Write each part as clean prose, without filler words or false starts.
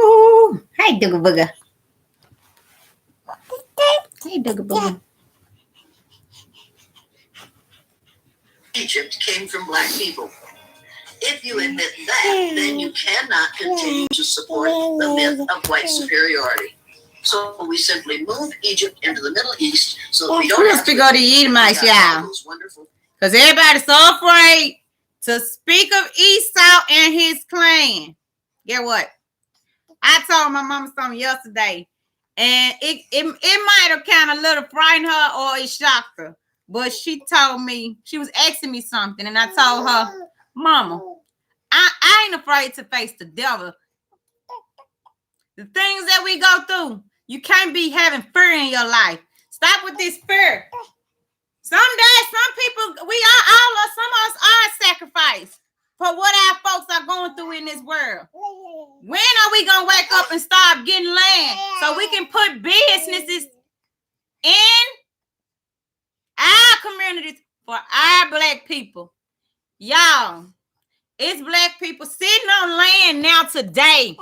Ooh. Hey, Dugga Booger. Hey, Dugga Booger. Egypt came from black people. If you admit that, then you cannot continue to support the myth of white superiority. So we simply move Egypt into the Middle East so we don't have to go to Edomites, y'all. Because everybody's so afraid to speak of Esau and his clan. Get what? I told my mama something yesterday, and it might have kind of little frightened her or it shocked her. But she told me, she was asking me something, and I told her, Mama, I ain't afraid to face the devil. The things that we go through, you can't be having fear in your life. Stop with this fear. Some days, some people, some of us are sacrificed for what our folks are going through in this world. When are we going to wake up and start getting land so we can put businesses in our communities for our black people? Y'all, it's black people sitting on land now today,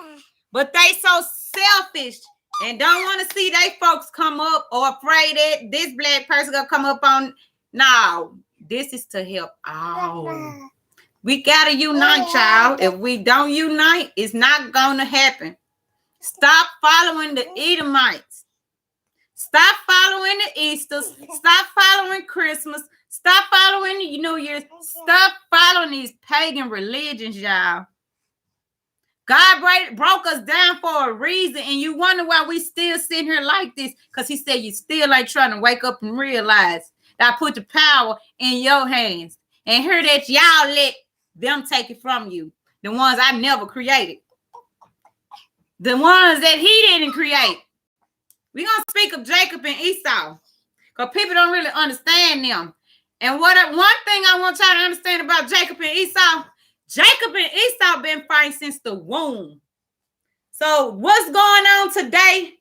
but they so selfish and don't want to see they folks come up or afraid that this black person gonna come up on. No, this is to help all. We gotta unite, child. If we don't unite, it's not gonna happen. Stop following the Edomites. Stop following the Easters. Stop following Christmas. Stop following the New Year's. Stop following these pagan religions, y'all. God broke us down for a reason, and you wonder why we still sitting here like this, because he said you still ain't trying to wake up and realize that I put the power in your hands, and hear that y'all let them take it from you. The ones I never created. The ones that he didn't create. We're going to speak of Jacob and Esau, because people don't really understand them. And one thing I want y'all to understand about Jacob and Esau, Jacob and Esau been fighting since the womb. So what's going on today?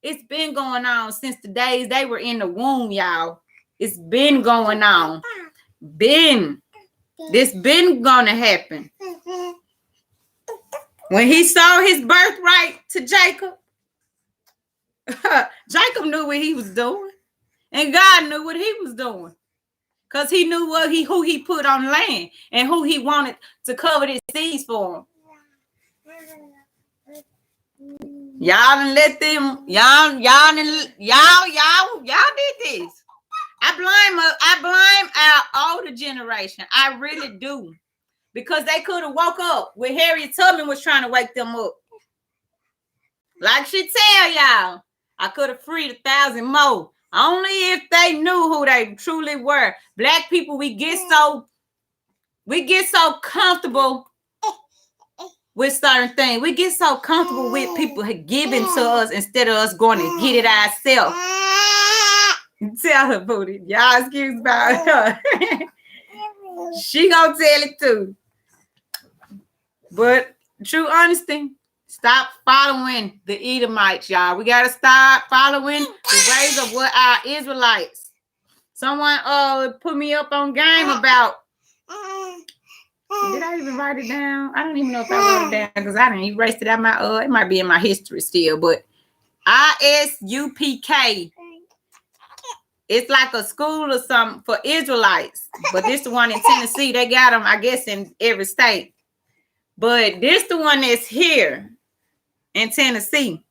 It's been going on since the days they were in the womb, y'all. It's been going on. This been gonna happen. When he saw his birthright to Jacob, Jacob knew what he was doing. And God knew what he was doing. Because he knew who he put on land and who he wanted to cover his seas for him. Y'all done let them, y'all did this. I blame our older generation. I really do. Because they could have woke up when Harriet Tubman was trying to wake them up. Like she tell y'all, I could have freed 1,000 more. Only if they knew who they truly were. Black people, we get so comfortable with certain things. We get so comfortable with people giving to us instead of us going to get it ourselves. Tell her, Booty. Y'all excuse about her. She gonna tell it too. But true honesty, stop following the Edomites, y'all. We gotta start following the ways of what our Israelites. Someone put me up on game about. Did I even write it down? I don't even know if I wrote it down because I didn't erase it out my it might be in my history still, but ISUPK. It's like a school or something for Israelites, but this the one in Tennessee. They got them, I guess, in every state. But this the one that's here in Tennessee.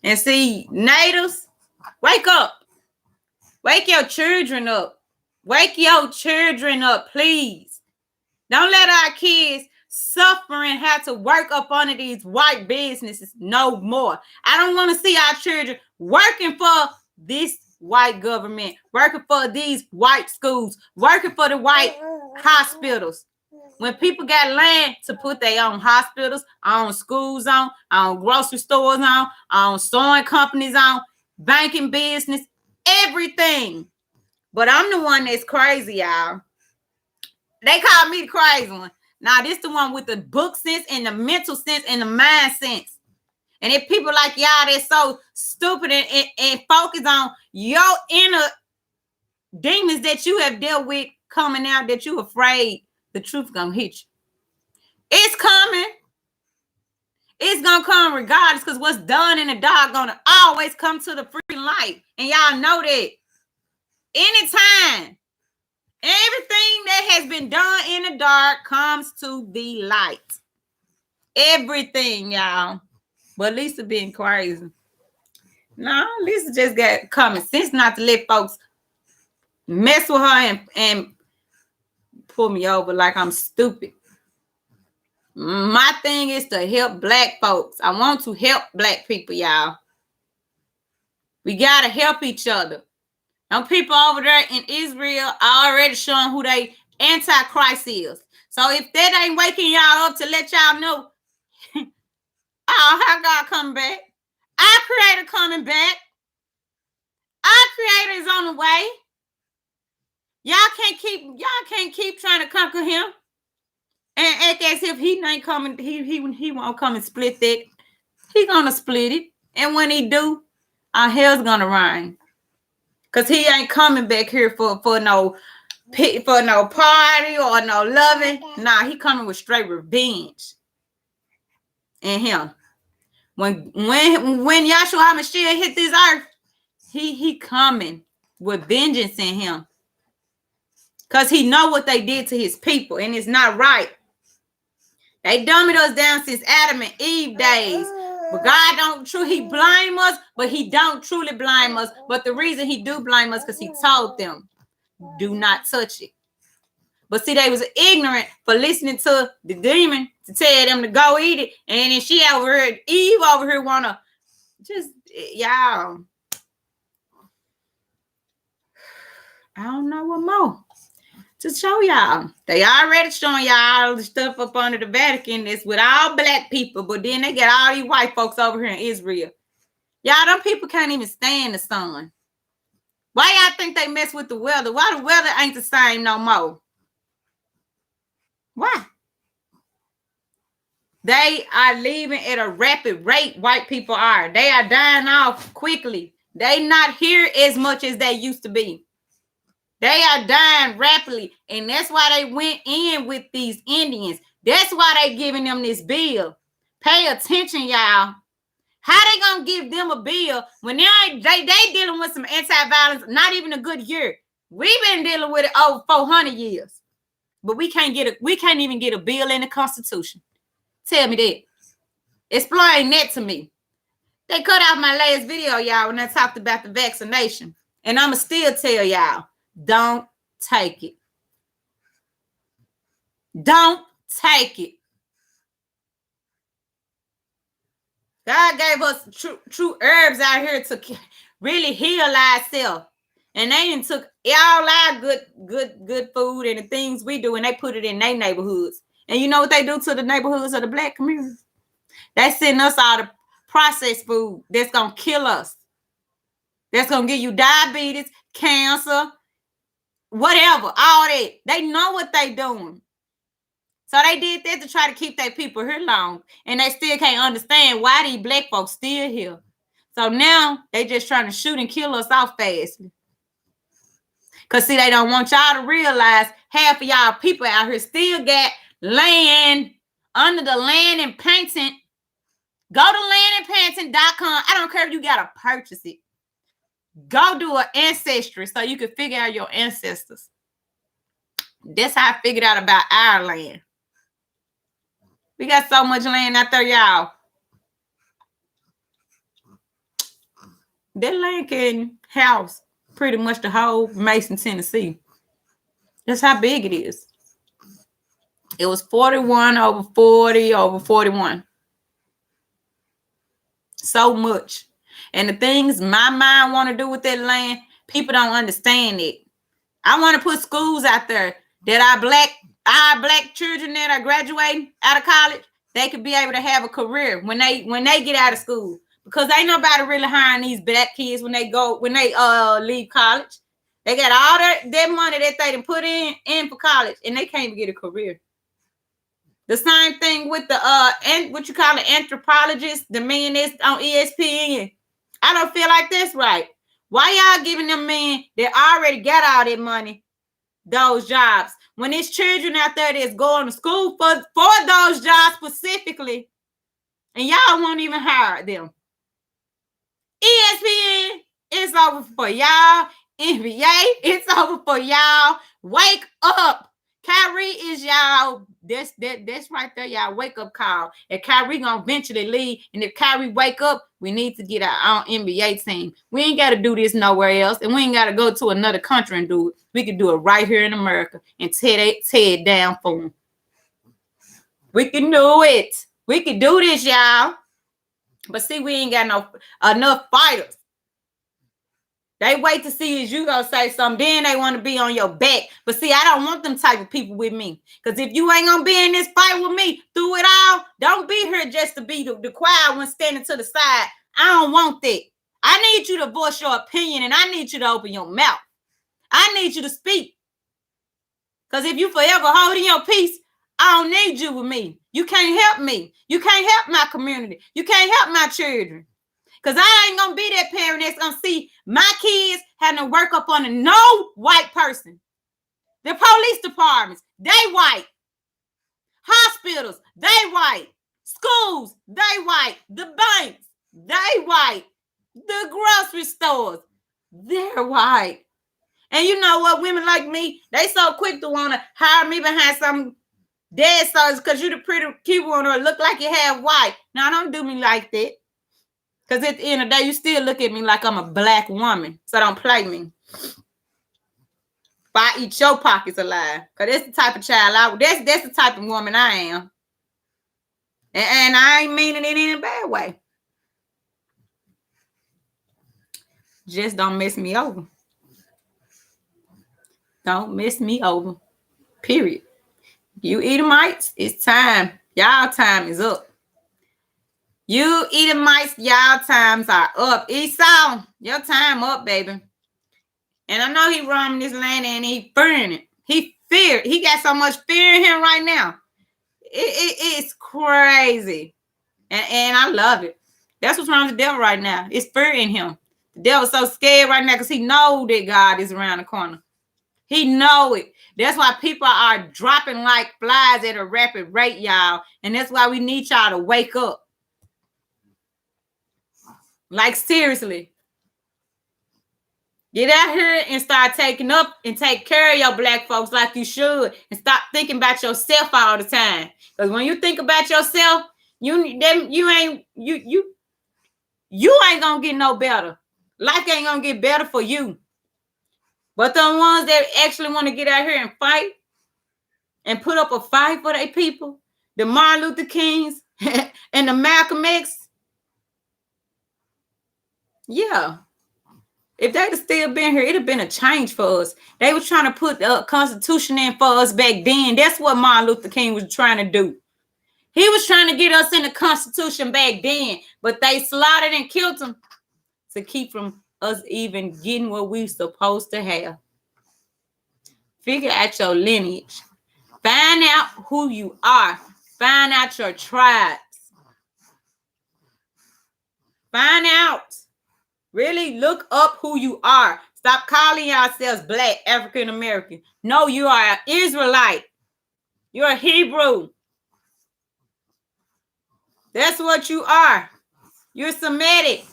And see, natives, wake up. Wake your children up. Wake your children up, please. Don't let our kids suffer and have to work up under these white businesses no more. I don't want to see our children working for this white government, working for these white schools, working for the white hospitals. When people got land to put their own hospitals, own schools on grocery stores on sewing companies on, banking business, everything. But I'm the one that's crazy, y'all. They call me the crazy one. Now, this the one with the book sense and the mental sense and the mind sense. And if people like y'all that's so stupid and focus on your inner demons that you have dealt with coming out that you afraid the truth gonna hit you. It's coming. It's gonna come regardless, because what's done in the dark gonna always come to the freaking light. And y'all know that. Anytime, everything that has been done in the dark comes to the light. Everything, y'all. But Lisa being crazy. No, Lisa just got common sense not to let folks mess with her and pull me over like I'm stupid. My thing is to help Black folks. I want to help Black people, y'all. We got to help each other. Them people over there in Israel are already showing who they Antichrist is. So if that ain't waking y'all up to let y'all know, oh, how God coming back? Our Creator coming back. Our Creator is on the way. Y'all can't keep trying to conquer him and act as if he ain't coming. He won't come and split that. He gonna split it, and when he do, our hell's gonna rain. Cause he ain't coming back here for no party or no loving. Nah, he coming with straight revenge. And him, when Yahshua HaMashiach hit this earth, he coming with vengeance in him. Cause he know what they did to his people, and it's not right. They dummied us down since Adam and Eve days. But God don't he blame us, but he don't truly blame us. But the reason he do blame us because he told them, do not touch it. But see, they was ignorant for listening to the demon to tell them to go eat it. And then she over here, Eve over here wanna just, y'all. I don't know what more to show y'all. They already showing y'all the stuff up under the Vatican. It's with all Black people, but then they got all these white folks over here in Israel. Y'all, them people can't even stand the sun. Why y'all think they mess with the weather? Why the weather ain't the same no more? Why? They are leaving at a rapid rate. White people are. They are dying off quickly. They not here as much as they used to be. They are dying rapidly, and that's why they went in with these Indians. That's why they giving them this bill. Pay attention, y'all. How they gonna give them a bill when they dealing with some anti-violence? Not even a good year. We've been dealing with it over 400 years, but we can't even get a bill in the Constitution. Tell me that. Explain that to me. They cut out my last video, y'all, when I talked about the vaccination, and I'ma still tell y'all. Don't take it. Don't take it. God gave us true herbs out here to really heal ourselves. And they done took all our good food and the things we do, and they put it in their neighborhoods. And you know what they do to the neighborhoods of the Black community? They send us all the processed food that's going to kill us. That's going to give you diabetes, cancer, whatever, all that. They know what they doing. So they did that to try to keep their people here long. And they still can't understand why these Black folks still here. So now they just trying to shoot and kill us off fastly. Because see, they don't want y'all to realize half of y'all people out here still got land under the land and painting. Go to landandpainting.com. I don't care if you got to purchase it. Go do an ancestry so you can figure out your ancestors. That's how I figured out about our land. We got so much land out there, y'all. That land can house pretty much the whole Mason, Tennessee. That's how big it is. It was 41 over 40 over 41. So much. And the things my mind want to do with that land, people don't understand it. I want to put schools out there that our black children that are graduating out of college, they could be able to have a career when they get out of school. Because ain't nobody really hiring these Black kids when they leave college. They got all that money that they done put in for college, and they can't even get a career. The same thing with the what you call an anthropologist, the man that's on ESPN. I don't feel like that's right. Why y'all giving them men that already got all that money those jobs? When there's children out there that's going to school for those jobs specifically, and y'all won't even hire them. ESPN, it's over for y'all. NBA, it's over for y'all. Wake up. Kyrie is y'all. That's right there, y'all. Wake up call. And Kyrie gonna eventually leave. And if Kyrie wake up, we need to get our own NBA team. We ain't gotta do this nowhere else, and we ain't gotta go to another country and do it. We can do it right here in America and tear it down for them. We can do it. We can do this, y'all. But see, we ain't got enough fighters. They wait to see if you gonna say something, then they want to be on your back. But see, I don't want them type of people with me. Because if you ain't gonna be in this fight with me through it all, don't be here just to be the quiet one standing to the side. I don't want that. I need you to voice your opinion, and I need you to open your mouth. I need you to speak. Because if you forever holding your peace, I don't need you with me. You can't help me. You can't help my community. You can't help my children. Because I ain't going to be that parent that's going to see my kids having to work up on no white person. The police departments, they white. Hospitals, they white. Schools, they white. The banks, they white. The grocery stores, they're white. And you know what? Women like me, they so quick to want to hire me behind some dead stars because you the pretty cute one or look like you have white. Now, don't do me like that. Because at the end of the day, you still look at me like I'm a black woman. So don't play me. If I eat your pockets alive. Because that's the type of child that's the type of woman I am. And I ain't meaning it in a bad way. Just don't mess me over. Don't mess me over. Period. You Edomites, it's time. Y'all time is up. You Edomites, y'all times are up. Esau, your time up, baby. And I know he roaming this land and he fearing it. He got so much fear in him right now. It's crazy. And I love it. That's what's wrong with the devil right now. It's fear in him. The devil's so scared right now because he knows that God is around the corner. He know it. That's why people are dropping like flies at a rapid rate, y'all. And that's why we need y'all to wake up. Like, seriously. Get out here and start taking up and take care of your black folks like you should. And stop thinking about yourself all the time. Because when you think about yourself, you ain't gonna get no better. Life ain't gonna get better for you. But the ones that actually want to get out here and fight and put up a fight for their people, the Martin Luther Kings and the Malcolm X, yeah. If they'd have still been here, it'd have been a change for us. They were trying to put the Constitution in for us back then. That's what Martin Luther King was trying to do. He was trying to get us in the Constitution back then, but they slaughtered and killed him to keep from us even getting what we supposed to have. Figure out your lineage. Find out who you are. Find out your tribes. Find out. Really look up who you are. Stop calling yourselves Black, African American. No, you are an Israelite. You're a Hebrew. That's what you are. You're Semitic.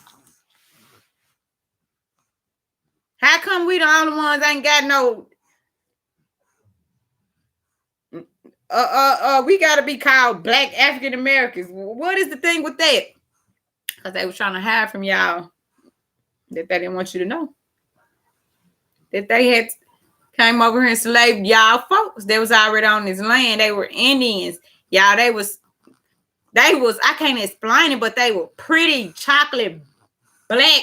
How come we the only ones ain't got no we gotta be called Black African Americans? What is the thing with that? Because they were trying to hide from y'all that they didn't want you to know. That they had came over here and enslaved y'all folks that was already on this land. They were Indians. Y'all, they was, I can't explain it, but they were pretty, chocolate, black,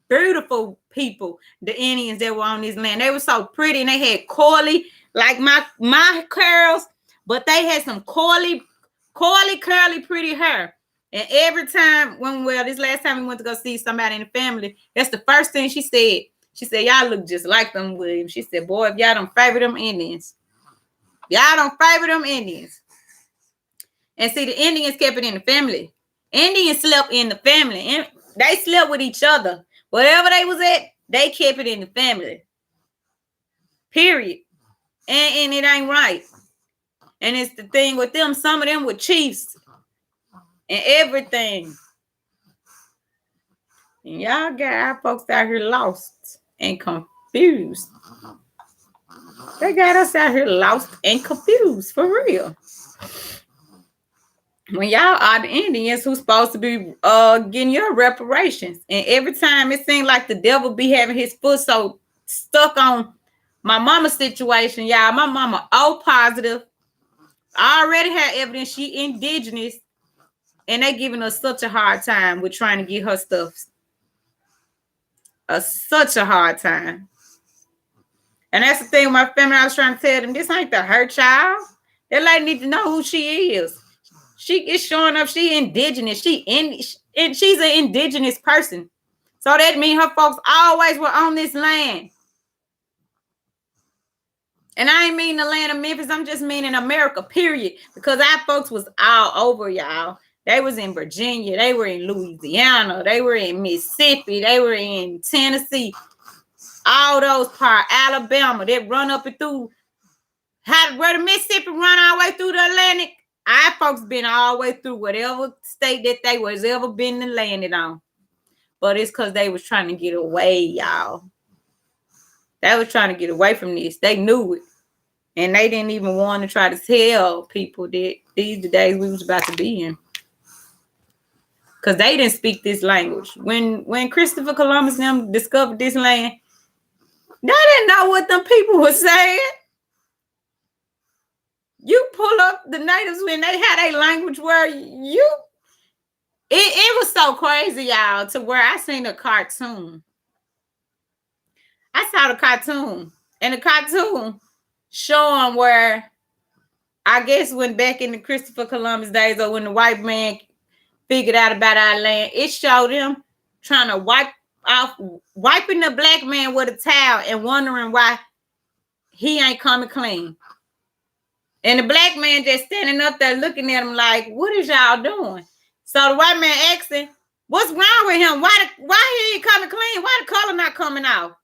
beautiful people, the Indians that were on this land. They were so pretty, and they had coily, like my curls, but they had some coily, curly, pretty hair. And every time, this last time we went to go see somebody in the family, that's the first thing she said. She said, y'all look just like them Williams. She said, boy, if y'all don't favor them Indians. Y'all don't favor them Indians. And see, the Indians kept it in the family. Indians slept in the family. And they slept with each other. Whatever they was at, They kept it in the family. Period. And it ain't right. And it's the thing with them, some of them were chiefs and everything. And y'all got our folks out here lost and confused. They got us out here lost and confused, for real. When y'all are the Indians who's supposed to be getting your reparations. And every time it seems like the devil be having his foot so stuck on my mama's situation, y'all. My mama O positive. I already had evidence she indigenous. And they giving us such a hard time with trying to get her stuff. Such a hard time. And that's the thing with my family. I was trying to tell them, this ain't the her child. That lady need to know who she is. She is showing up. She indigenous. And she's an indigenous person. So that means her folks always were on this land. And I ain't mean the land of Memphis. I'm just meaning America, period. Because our folks was all over, y'all. They was in Virginia. They were in Louisiana. They were in Mississippi. They were in Tennessee. All those parts. Alabama. They run up and through. Where the Mississippi run all the way through the Atlantic. Our folks been all the way through whatever state that they was ever been and landed on. But it's because they was trying to get away, y'all. They was trying to get away from this. They knew it. And they didn't even want to try to tell people that these the days we was about to be in. Because they didn't speak this language. When Christopher Columbus and them discovered this land, they didn't know what them people were saying. You pull up the natives when they had a language where it was so crazy, y'all, to where I seen a cartoon. I saw the cartoon. And the cartoon showing where, I guess when back in the Christopher Columbus days or when the white man figured out about our land, it showed them trying to wiping the black man with a towel and wondering why he ain't coming clean. And the black man just standing up there looking at him like, what is y'all doing? So the white man asking, what's wrong with him? Why he ain't coming clean? Why the color not coming out?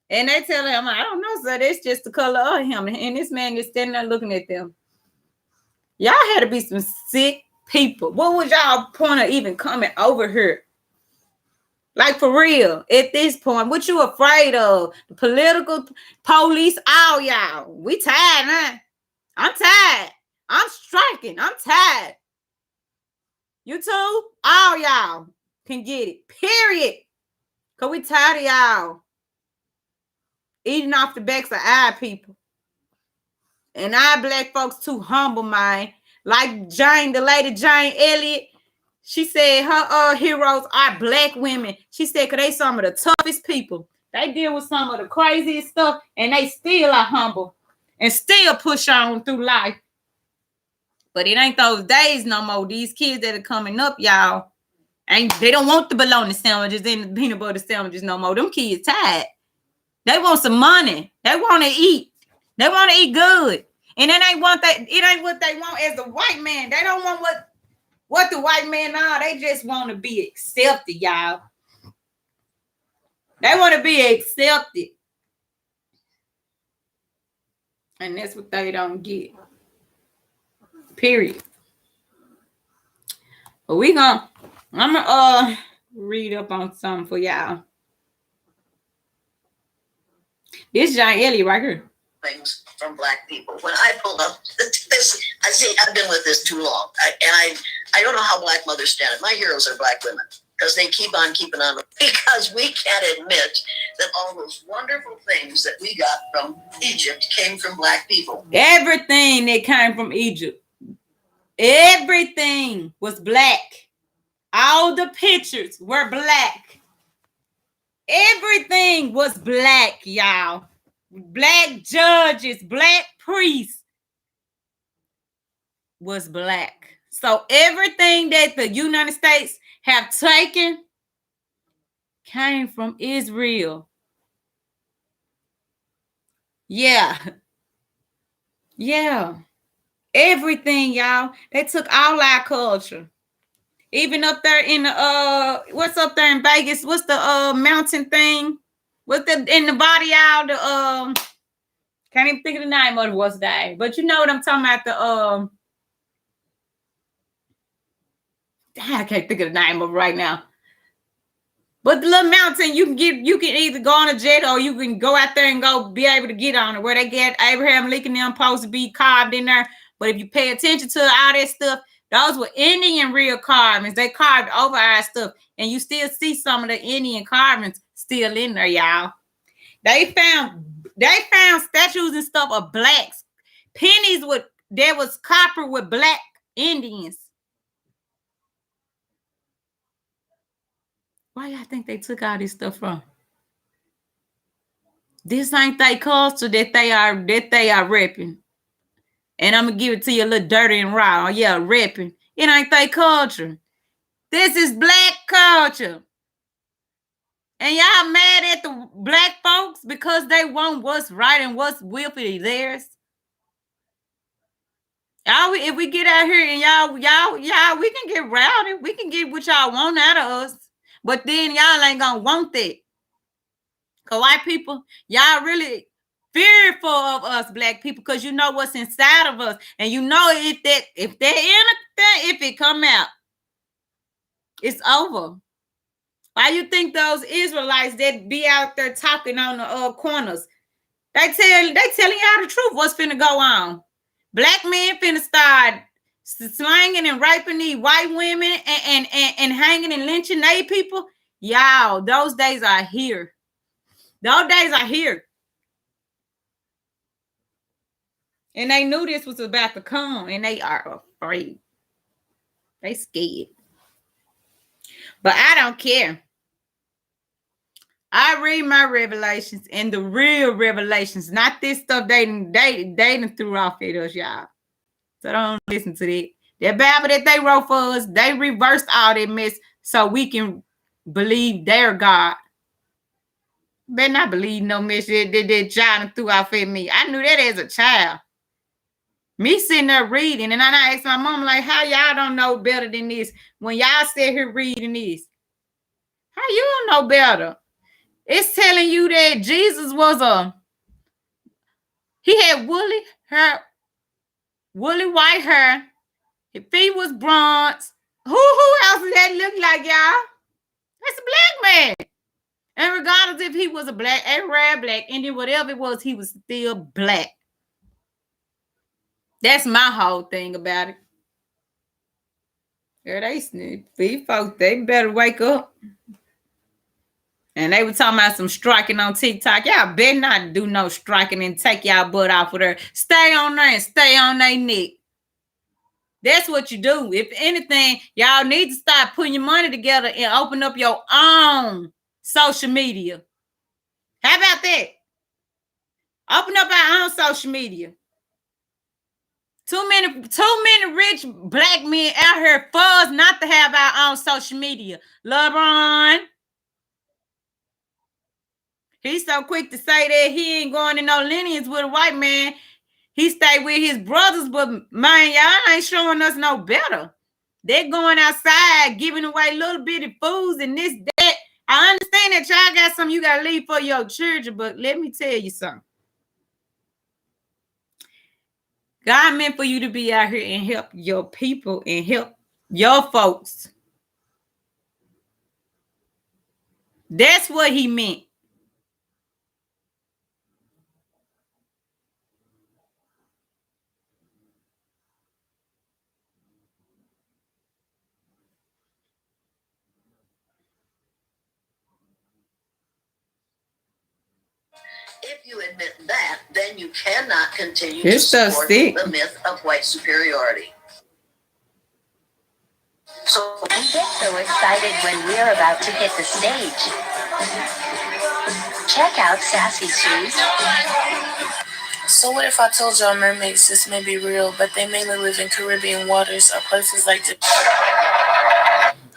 And they tell him, I don't know, sir. It's just the color of him. And this man is standing there looking at them. Y'all had to be some sick people. What was y'all point of even coming over here? Like, for real, at this point, what you afraid of? The political police, all y'all. We tired, huh? I'm tired. I'm striking. I'm tired. You too? All y'all can get it. Period. Because we tired of y'all eating off the backs of our people. And our black folks too humble, man. Like the lady Jane Elliott, she said her heroes are black women. She said, because they some of the toughest people. They deal with some of the craziest stuff, and they still are humble and still push on through life. But it ain't those days no more. These kids that are coming up, y'all, they don't want the bologna sandwiches and the peanut butter sandwiches no more. Them kids tired. They want some money. They want to eat. They want to eat good. And it ain't what they want as a white man. They don't want what the white man are. They just want to be accepted, y'all. They want to be accepted. And that's what they don't get. Period. But I'm gonna read up on something for y'all. This John Elliott right here. Things from black people. When I pull up this, I see I've been with this too long. I don't know how black mothers stand it. My heroes are black women because they keep on keeping on. Because we can't admit that all those wonderful things that we got from Egypt came from black people. Everything that came from Egypt. Everything was black. All the pictures were black. Everything was black, y'all. Black judges, black priests was black. So everything that the United States have taken came from Israel. Yeah. Everything, y'all. They took all our culture. Even up there in the what's up there in Vegas? What's the mountain thing? What's the in the body out the can't even think of the name of it was that, but you know what I'm talking about. I can't think of the name of it right now. But the little mountain you can either go on a jet or you can go out there and go be able to get on it. Where they get Abraham Lincoln them supposed to be carved in there. But if you pay attention to all that stuff, those were Indian real carvings. They carved over our stuff, and you still see some of the Indian carvings still in there, y'all. They found statues and stuff of blacks, pennies there was copper with black Indians. Why y'all think they took all this stuff from? This ain't their culture that they are repping. And I'm gonna give it to you a little dirty and raw. Yeah, repping. It ain't their culture. This is black culture. And y'all mad at the black folks because they want what's right and what's will be theirs. Y'all, if we get out here and y'all, we can get rowdy. We can get what y'all want out of us. But then y'all ain't gonna want that. Cause white people, y'all really fearful of us black people because you know what's inside of us. And you know if it come out, it's over. Why you think those Israelites that be out there talking on the corners? They telling y'all the truth. What's finna go on? Black men finna start slanging and raping these white women and hanging and lynching they people. Y'all, those days are here. Those days are here. And they knew this was about to come, and they are afraid. They scared. But I don't care. I read my revelations and the real revelations, not this stuff they done threw off at us, y'all. So don't listen to that. That Bible that they wrote for us, they reversed all that mess so we can believe their God. Better not believe no mess that child threw off at me. I knew that as a child. Me sitting there reading, and I asked my mom, like, how y'all don't know better than this when y'all sit here reading this? How you don't know better? It's telling you that Jesus was he had woolly hair, woolly white hair. His feet was bronze. Who else did that look like, y'all? That's a black man. And regardless if he was a rare black Indian, whatever it was, he was still black. That's my whole thing about it. Girl, these folks, they better wake up. And they were talking about some striking on TikTok. Y'all better not do no striking and take y'all butt off of there. Stay on there and stay on their neck. That's what you do. If anything, y'all need to start putting your money together and open up your own social media. How about that? Open up our own social media. Too many rich black men out here for us not to have our own social media. LeBron. He's so quick to say that he ain't going in no lineage with a white man. He stayed with his brothers, but man, y'all ain't showing us no better. They're going outside, giving away little bitty foods and this, that. I understand that y'all got something you got to leave for your children, but let me tell you something. God meant for you to be out here and help your people and help your folks. That's what he meant. If you admit that, then you cannot continue to support the myth of white superiority. So we get so excited when we're about to hit the stage. Check out Sassy Sue's. So what if I told y'all mermaids this may be real, but they mainly live in Caribbean waters or places like this?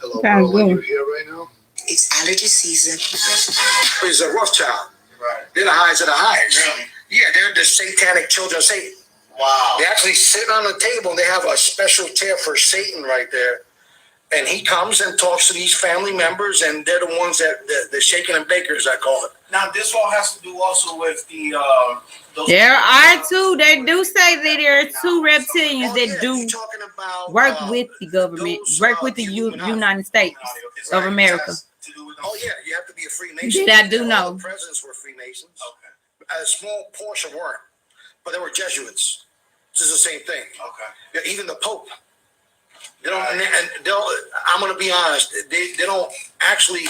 Hello, bro. Are you here right now? It's allergy season. It's a Rothschild. Right. They're the highest of the highest. Really? Yeah, they're the satanic children of Satan. Wow. They actually sit on the table and they have a special chair for Satan right there. And he comes and talks to these family members, and they're the ones that the shaking and bakers, I call it. Now, this all has to do also with the. There are two. They do say that there are two reptilians that do work with the government, work with the United States of America. Oh yeah, you have to be a Freemason. That I do know. All the presidents were Freemasons. Okay. A small portion weren't, but they were Jesuits. This is the same thing. Okay. Even the Pope. They don't, and I'm going to be honest. They don't actually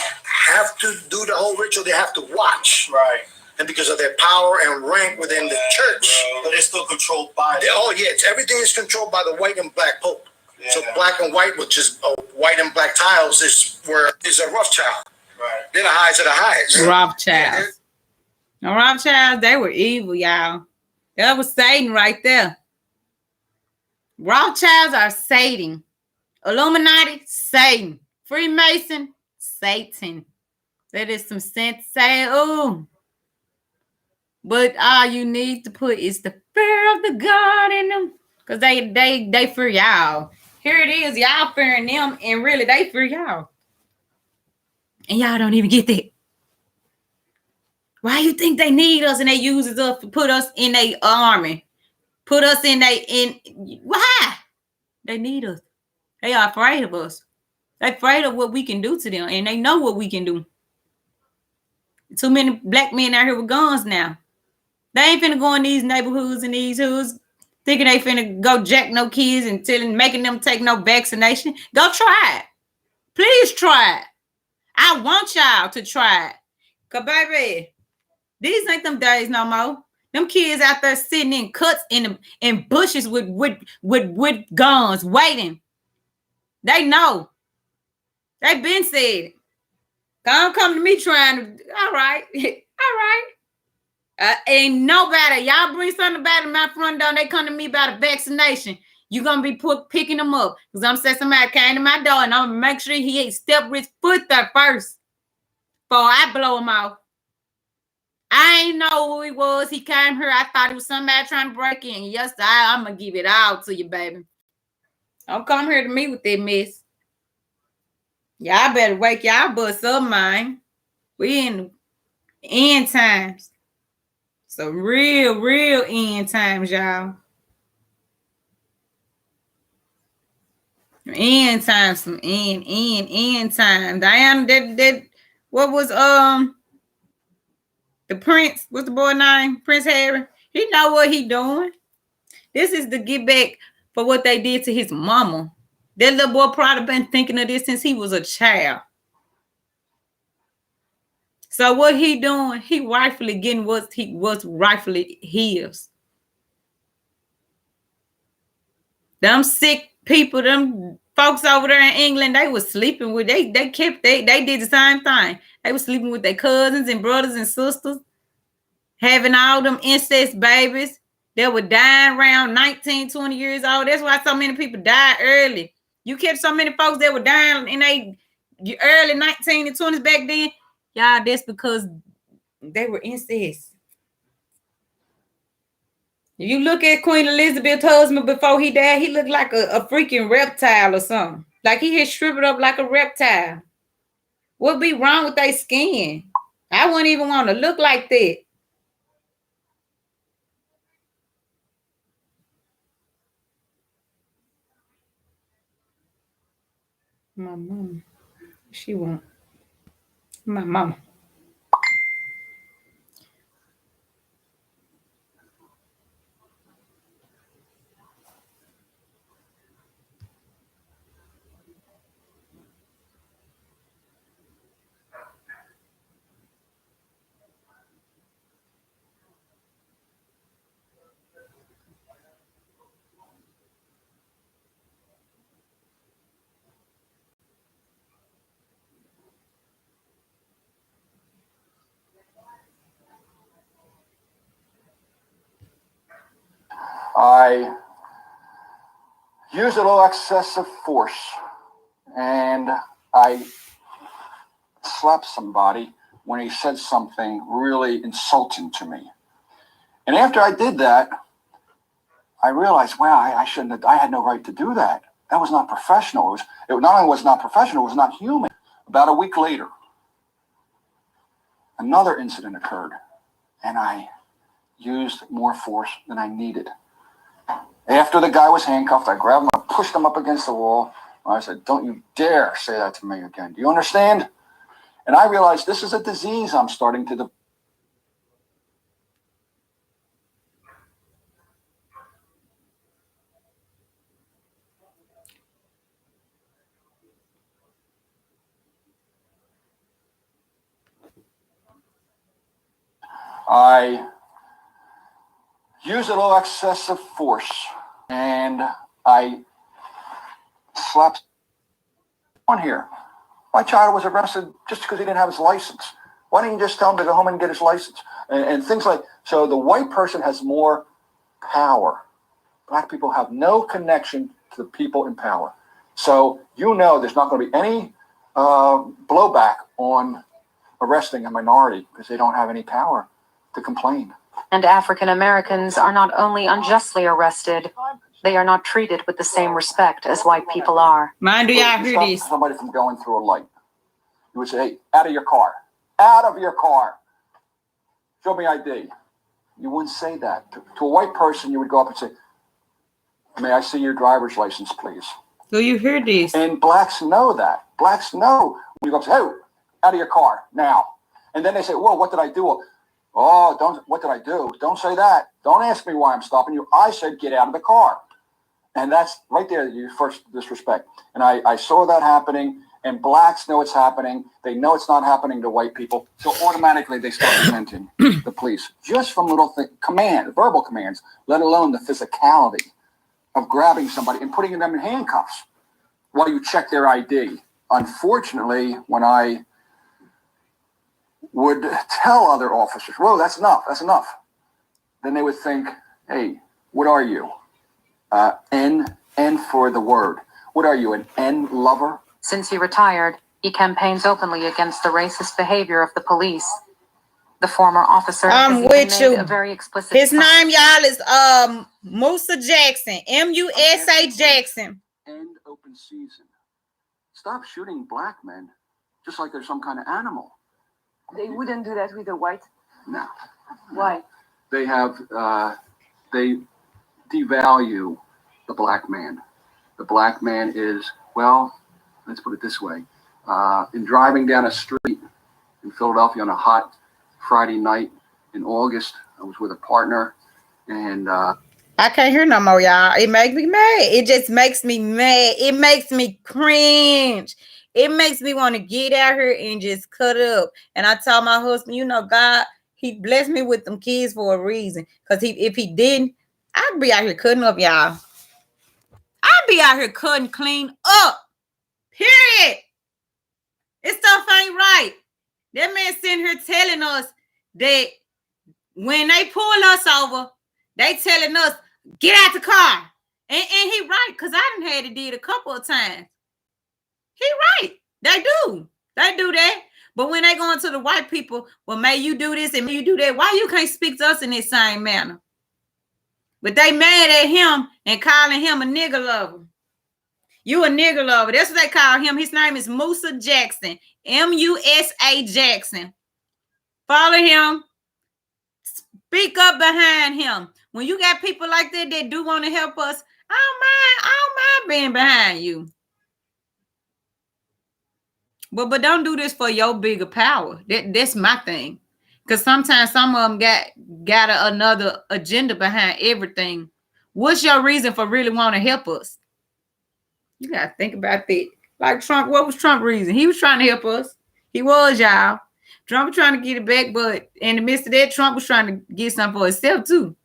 have to do the whole ritual. They have to watch. Right. And because of their power and rank within the church, but they're still controlled by. Everything is controlled by the white and black Pope. Yeah. So black and white, which is white and black tiles, is a Rothschild. Right. They're the highest of the highest. Rothschilds. The Rothschilds, they were evil, y'all. That was Satan right there. Rothschilds are Satan. Illuminati, Satan. Freemason, Satan. That is some sense saying, oh. But all you need to put is the fear of the God in them. Because they fear y'all. Here it is, y'all fearing them, and really they fear y'all. And y'all don't even get that. Why you think they need us and they use us to put us in their army? Put us in why? They need us. They are afraid of us. They're afraid of what we can do to them, and they know what we can do. Too many black men out here with guns now. They ain't finna go in these neighborhoods and these hoods thinking they finna go jack no kids and making them take no vaccination. Go try it. Please try it. I want y'all to try it. Cause baby, these ain't them days no more. Them kids out there sitting in cuts in bushes with guns waiting. They know. They been said it. Don't come to me trying to. All right. Ain't nobody. Y'all bring something about in my front door. They come to me about a vaccination. You gonna be picking them up. Because I'm saying somebody came to my door and I'm gonna make sure he ain't stepped with his foot there first. Before I blow him off. I ain't know who he was. He came here. I thought it was somebody trying to break in. Yes, I'm gonna give it all to you, baby. Don't come here to me with that mess. Y'all better wake y'all butts up, man. We in the end times. So real end times, y'all. End times, some end times. Diana, that what was the prince? What's the boy name? Prince Harry. He know what he doing. This is to get back for what they did to his mama. That little boy probably been thinking of this since he was a child. So what he doing? He rightfully getting what's rightfully his. Them sick people, them folks over there in England, they was sleeping with they did the same thing. They was sleeping with their cousins and brothers and sisters, having all them incest babies. They were dying around 19, 20 years old. That's why so many people died early. You kept so many folks that were dying in their early 19 and 20s back then. Y'all, that's because they were incest. If you look at Queen Elizabeth's husband before he died, he looked like a freaking reptile or something. Like he had shriveled up like a reptile. What be wrong with their skin? I wouldn't even want to look like that. My mama. She won't. My mama. I used a little excessive force and I slapped somebody when he said something really insulting to me. And after I did that, I realized, wow, I shouldn't have, I had no right to do that. that was not professional. It not only was not professional, it was not human. About a week later, another incident occurred, and I used more force than I needed. After the guy was handcuffed, I grabbed him, I pushed him up against the wall. I said, "Don't you dare say that to me again. Do you understand?" And I realized this is a disease I'm starting to develop. I used a little excessive force, and I slapped on here. My child was arrested just because he didn't have his license. Why didn't you just tell him to go home and get his license? And things like, so the white person has more power. Black people have no connection to the people in power. So there's not going to be any blowback on arresting a minority because they don't have any power to complain. And African Americans are not only unjustly arrested, they are not treated with the same respect as white people are. Mind, do y'all hear this? Somebody from going through a light, you would say, "Hey, out of your car, out of your car. Show me ID." You wouldn't say that. To a white person, you would go up and say, "May I see your driver's license, please?" Do you hear this? And blacks know that. Blacks know when you go up and say, "Hey, out of your car now." And then they say, "Whoa, what did I do?" "Oh, what did I do?" Don't say that. Don't ask me why I'm stopping you. I said, get out of the car. And that's right there, your first disrespect. And I saw that happening, and blacks know it's happening. They know it's not happening to white people. So automatically they start resenting the police just from little verbal commands, let alone the physicality of grabbing somebody and putting them in handcuffs while you check their ID. Unfortunately, when I would tell other officers, "Whoa, that's enough," then they would think, "Hey, what are you? N for the word. What are you, an N lover?" Since he retired, he campaigns openly against the racist behavior of the police. The former officer has even made a very explicit His name, y'all, is Musa Jackson. Musa Jackson. End open season. Stop shooting black men just like they're some kind of animal. They wouldn't do that with a white. No. Why? They they devalue the black man. The black man is, well, let's put it this way. In driving down a street in Philadelphia on a hot Friday night in August, I was with a partner, and I can't hear no more, y'all. It makes me mad. It just makes me mad. It makes me cringe. It makes me want to get out here and just cut up. And I told my husband, God, he blessed me with them kids for a reason. Because if he didn't, I'd be out here cutting up, y'all. I'd be out here cutting clean up. Period. This stuff ain't right. That man sitting here telling us that when they pull us over, they telling us, get out the car. And he right, because I done had it did a couple of times. He right. They do. They do that. But when they go into the white people, well, may you do this and may you do that. Why you can't speak to us in this same manner? But they mad at him and calling him a nigger lover. You a nigger lover. That's what they call him. His name is Musa Jackson. Musa Jackson. Follow him. Speak up behind him. When you got people like that do want to help us, I don't mind being behind you. But don't do this for your bigger power. That's my thing. Because sometimes some of them got another agenda behind everything. What's your reason for really want to help us? You got to think about that. Like Trump, what was Trump's reason? He was trying to help us. He was, y'all. Trump was trying to get it back, but in the midst of that, Trump was trying to get something for himself, too.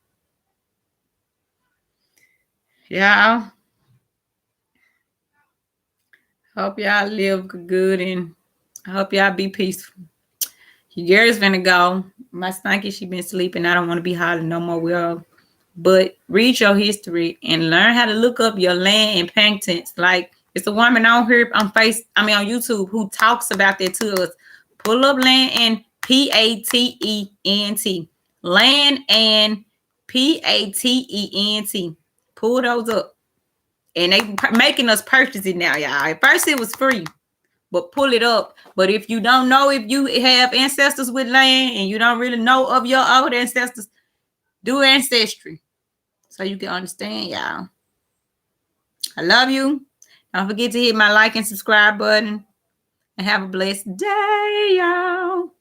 Y'all. Hope y'all live good and I hope y'all be peaceful. Gary's finna go. My stinky, she been sleeping. I don't want to be hollering no more with her. But read your history and learn how to look up your land and patents. Like it's a woman on here on YouTube who talks about that to us. Pull up land and PATENT. Land and PATENT. Pull those up. And they making us purchase it now, y'all. At first it was free, but pull it up. But if you don't know if you have ancestors with land and you don't really know of your old ancestors, do ancestry so you can understand, y'all. I love you. Don't forget to hit my like and subscribe button. And have a blessed day, y'all.